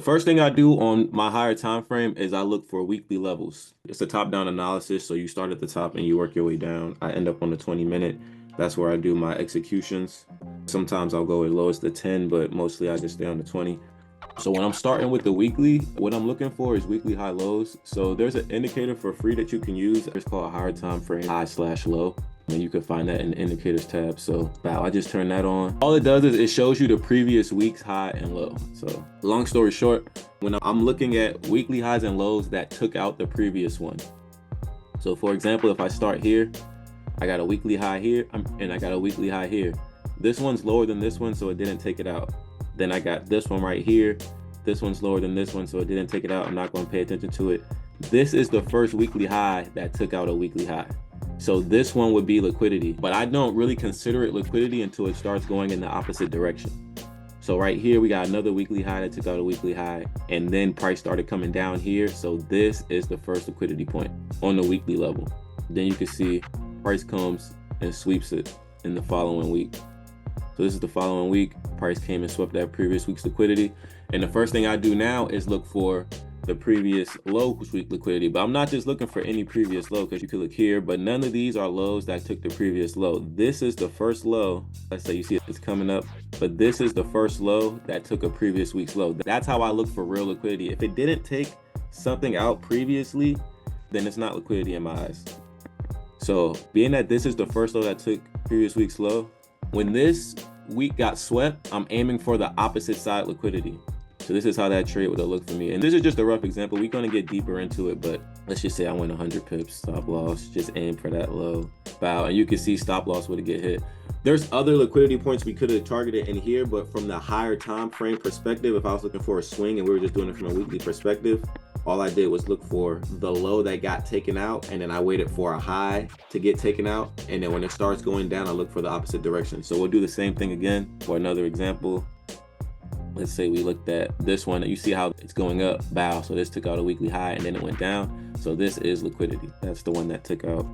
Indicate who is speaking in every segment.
Speaker 1: first thing I do on my higher time frame is I look for weekly levels. It's a top-down analysis, so you start at the top and you work your way down. I end up on the 20-minute. That's where I do my executions. Sometimes I'll go as low as the 10, but mostly I just stay on the 20. So when I'm starting with the weekly, what I'm looking for is weekly high lows. So there's an indicator for free that you can use. It's called higher time frame high/low. And you can find that in the indicators tab. So wow, I just turned that on. All it does is it shows you the previous week's high and low. So long story short, when I'm looking at weekly highs and lows that took out the previous one. So for example, if I start here, I got a weekly high here and I got a weekly high here. This one's lower than this one, so it didn't take it out. Then I got this one right here. This one's lower than this one, so it didn't take it out. I'm not going to pay attention to it. This is the first weekly high that took out a weekly high. So this one would be liquidity, but I don't really consider it liquidity until it starts going in the opposite direction. So right here, we got another weekly high that took out a weekly high, and then price started coming down here. So this is the first liquidity point on the weekly level. Then you can see price comes and sweeps it in the following week. So this is the following week. Price came and swept that previous week's liquidity. And the first thing I do now is look for the previous low week liquidity. But I'm not just looking for any previous low, because you could look here, but none of these are lows that took the previous low. This is the first low. Let's say you see it's coming up, but this is the first low that took a previous week's low. That's how I look for real liquidity. If it didn't take something out previously, then it's not liquidity in my eyes. So being that this is the first low that took previous week's low, when this week got swept, I'm aiming for the opposite side liquidity. So this is how that trade would have looked for me. And this is just a rough example. We're going to get deeper into it, but let's just say I went 100 pips, stop loss, just aim for that low, bow. And you can see stop loss would have get hit. There's other liquidity points we could have targeted in here, but from the higher time frame perspective, if I was looking for a swing and we were just doing it from a weekly perspective, all I did was look for the low that got taken out, and then I waited for a high to get taken out. And then when it starts going down, I look for the opposite direction. So we'll do the same thing again for another example. Let's say we looked at this one. You see how it's going up, bow. So this took out a weekly high and then it went down. So this is liquidity. That's the one that took out.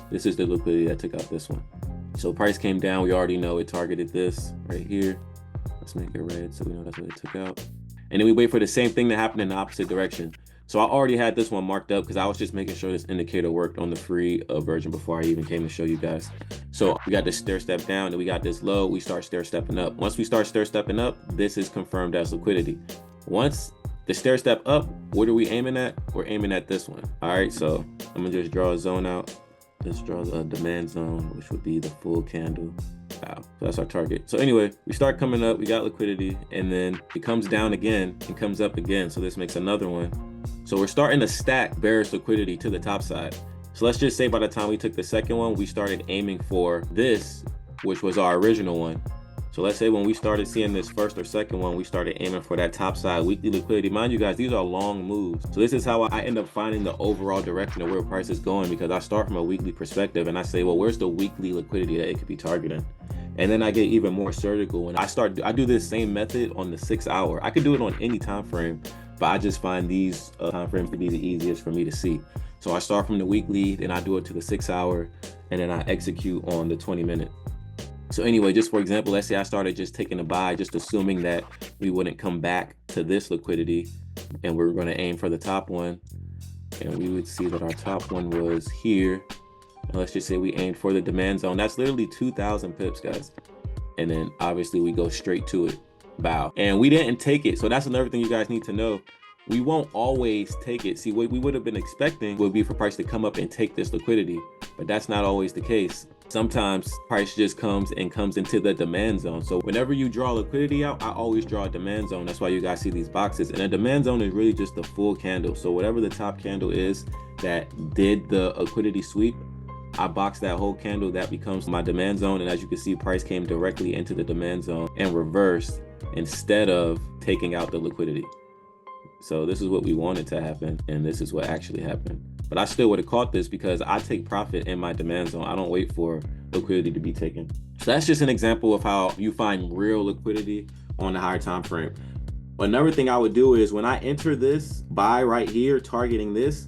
Speaker 1: This is the liquidity that took out this one. So price came down. We already know it targeted this right here. Let's make it red so we know that's what it took out. And then we wait for the same thing to happen in the opposite direction. So I already had this one marked up because I was just making sure this indicator worked on the free version before I even came to show you guys. So we got this stair step down, and we got this low. We start stair stepping up. Once we start stair stepping up, this is confirmed as liquidity. Once the stair step up, what are we aiming at? We're aiming at this one. All right, so I'm gonna just draw a zone out. Let's draw the demand zone, which would be the full candle. Wow, so that's our target. So anyway, we start coming up, we got liquidity, and then it comes down again and comes up again. So this makes another one. So we're starting to stack bearish liquidity to the top side. So let's just say by the time we took the second one, we started aiming for this, which was our original one. So let's say when we started seeing this first or second one, we started aiming for that top side weekly liquidity. Mind you guys, these are long moves. So this is how I end up finding the overall direction of where price is going, because I start from a weekly perspective and I say, well, where's the weekly liquidity that it could be targeting? And then I get even more surgical when I do this same method on the 6 hour. I could do it on any time frame, but I just find these time frames to be the easiest for me to see. So I start from the weekly, then I do it to the 6 hour, and then I execute on the 20-minute. So anyway, just for example, let's say I started just taking a buy, just assuming that we wouldn't come back to this liquidity, and we're going to aim for the top one. And we would see that our top one was here. And let's just say we aimed for the demand zone. That's literally 2,000 pips, guys. And then obviously we go straight to it. Bow. And we didn't take it. So that's another thing you guys need to know. We won't always take it. See, what we would have been expecting would be for price to come up and take this liquidity, but that's not always the case. Sometimes price just comes into the demand zone. So whenever you draw liquidity out, I always draw a demand zone. That's why you guys see these boxes. And a demand zone is really just the full candle. So whatever the top candle is that did the liquidity sweep, I box that whole candle, that becomes my demand zone. And as you can see, price came directly into the demand zone and reversed instead of taking out the liquidity. So this is what we wanted to happen, and this is what actually happened. But I still would have caught this because I take profit in my demand zone. I don't wait for liquidity to be taken. So that's just an example of how you find real liquidity on the higher time frame. Another thing I would do is when I enter this buy right here, targeting this,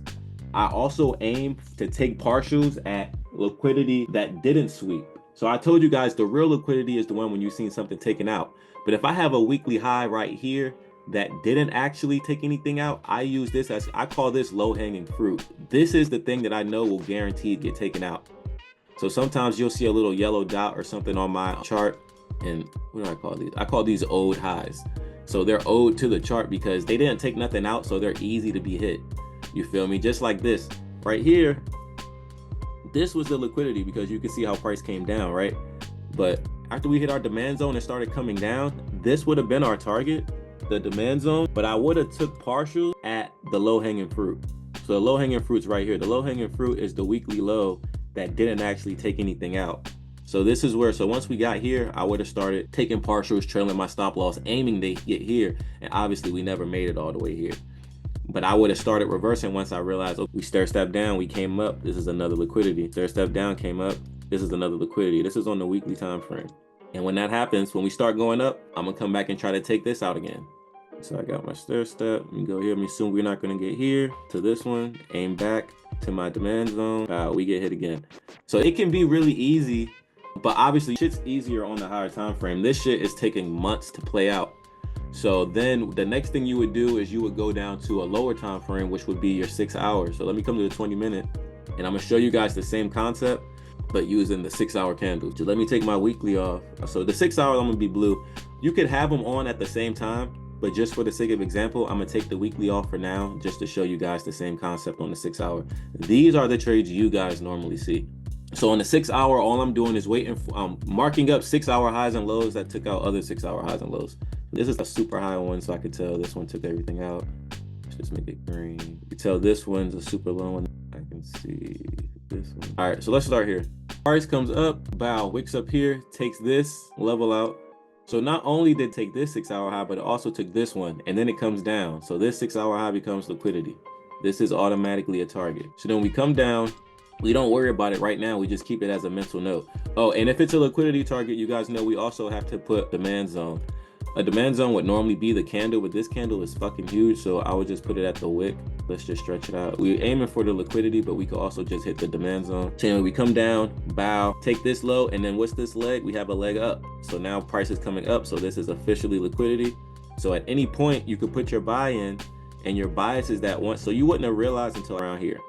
Speaker 1: I also aim to take partials at liquidity that didn't sweep. So I told you guys the real liquidity is the one when you've seen something taken out. But if I have a weekly high right here that didn't actually take anything out, I use this as, I call this low-hanging fruit. This is the thing that I know will guaranteed get taken out. So sometimes you'll see a little yellow dot or something on my chart, and what do I call these? I call these owed highs. So they're owed to the chart because they didn't take nothing out, so they're easy to be hit. You feel me? Just like this right here, this was the liquidity because you can see how price came down, right? But after we hit our demand zone and started coming down, this would have been our target, the demand zone, but I would have took partial at the low-hanging fruit. So the low-hanging fruit's right here. The low-hanging fruit is the weekly low that didn't actually take anything out. So this is where, so once we got here, I would have started taking partials, trailing my stop loss, aiming to get here. And obviously we never made it all the way here. But I would have started reversing once I realized, oh, we stair-step down, we came up, this is another liquidity. Stair-step down, came up, this is another liquidity. This is on the weekly time frame. And when that happens, when we start going up, I'm gonna come back and try to take this out again. So I got my stair-step, let me go here, let me assume we're not gonna get here to this one, aim back to my demand zone, we get hit again. So it can be really easy, but obviously shit's easier on the higher time frame. This shit is taking months to play out. So then the next thing you would do is you would go down to a lower time frame, which would be your 6 hours. So let me come to the 20-minute, and I'm gonna show you guys the same concept, but using the 6 hour candles. Just let me take my weekly off. So the 6 hours, I'm gonna be blue. You could have them on at the same time, but just for the sake of example, I'm gonna take the weekly off for now, just to show you guys the same concept on the 6 hour. These are the trades you guys normally see. So on the 6 hour, all I'm doing is waiting for, marking up 6 hour highs and lows that took out other 6 hour highs and lows. This is a super high one, so I could tell this one took everything out. Let's just make it green. You can tell this one's a super low one. I can see this one. All right, so let's start here. Price comes up, bow, wicks up here, takes this level out. So not only did it take this 6 hour high, but it also took this one, and then it comes down. So this 6 hour high becomes liquidity. This is automatically a target. So then we come down, we don't worry about it right now, we just keep it as a mental note. Oh, and if it's a liquidity target, you guys know we also have to put demand zone. A demand zone would normally be the candle, but this candle is fucking huge, so I would just put it at the wick. Let's just stretch it out. We're aiming for the liquidity, but we could also just hit the demand zone. So we come down, bow, take this low, and then what's this leg? We have a leg up. So now price is coming up, so this is officially liquidity. So at any point, you could put your buy in, and your bias is that one, so you wouldn't have realized until around here.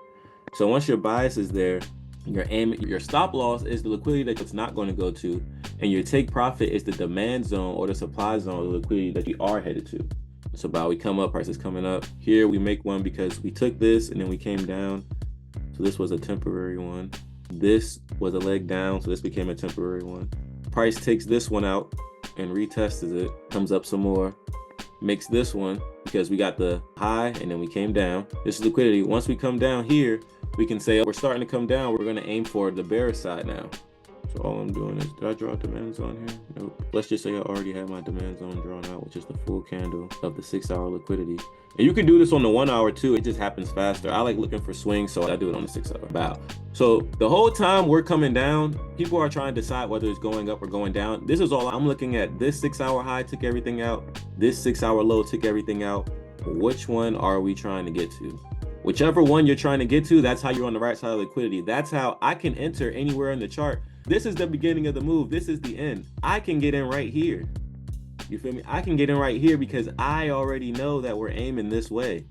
Speaker 1: So once your bias is there, your stop loss is the liquidity that it's not going to go to, and your take profit is the demand zone or the supply zone, the liquidity that you are headed to. So about we come up, price is coming up. Here we make one because we took this and then we came down. So this was a temporary one. This was a leg down, so this became a temporary one. Price takes this one out and retests it, comes up some more, makes this one because we got the high and then we came down. This is liquidity. Once we come down here, we can say, oh, we're starting to come down. We're gonna aim for the bearish side now. So all I'm doing is, did I draw a demand zone here? Nope. Let's just say I already have my demand zone drawn out, which is the full candle of the 6 hour liquidity. And you can do this on the 1 hour too. It just happens faster. I like looking for swings, so I do it on the 6 hour bow. So the whole time we're coming down, people are trying to decide whether it's going up or going down. This is all I'm looking at. This 6 hour high took everything out. This 6 hour low took everything out. Which one are we trying to get to? Whichever one you're trying to get to, that's how you're on the right side of liquidity. That's how I can enter anywhere in the chart. This is the beginning of the move. This is the end. I can get in right here. You feel me? I can get in right here because I already know that we're aiming this way.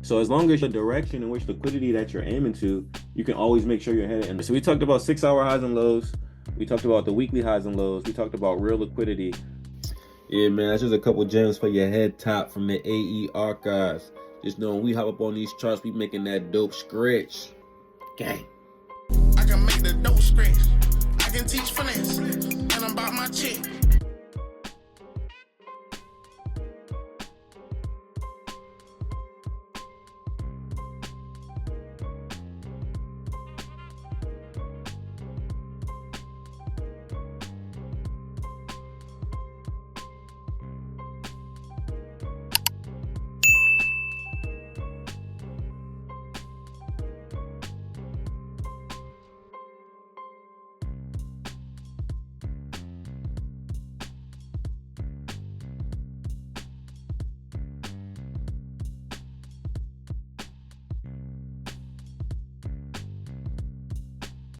Speaker 1: So as long as the direction in which liquidity that you're aiming to, you can always make sure you're headed in. So we talked about 6 hour highs and lows. We talked about the weekly highs and lows. We talked about real liquidity. Yeah, man, that's just a couple gems for your head top from the AE archives. Just know when we hop up on these charts, we making that dope scratch. Gang.
Speaker 2: I can make the dope scratch. I can teach finesse. And I'm about my chick.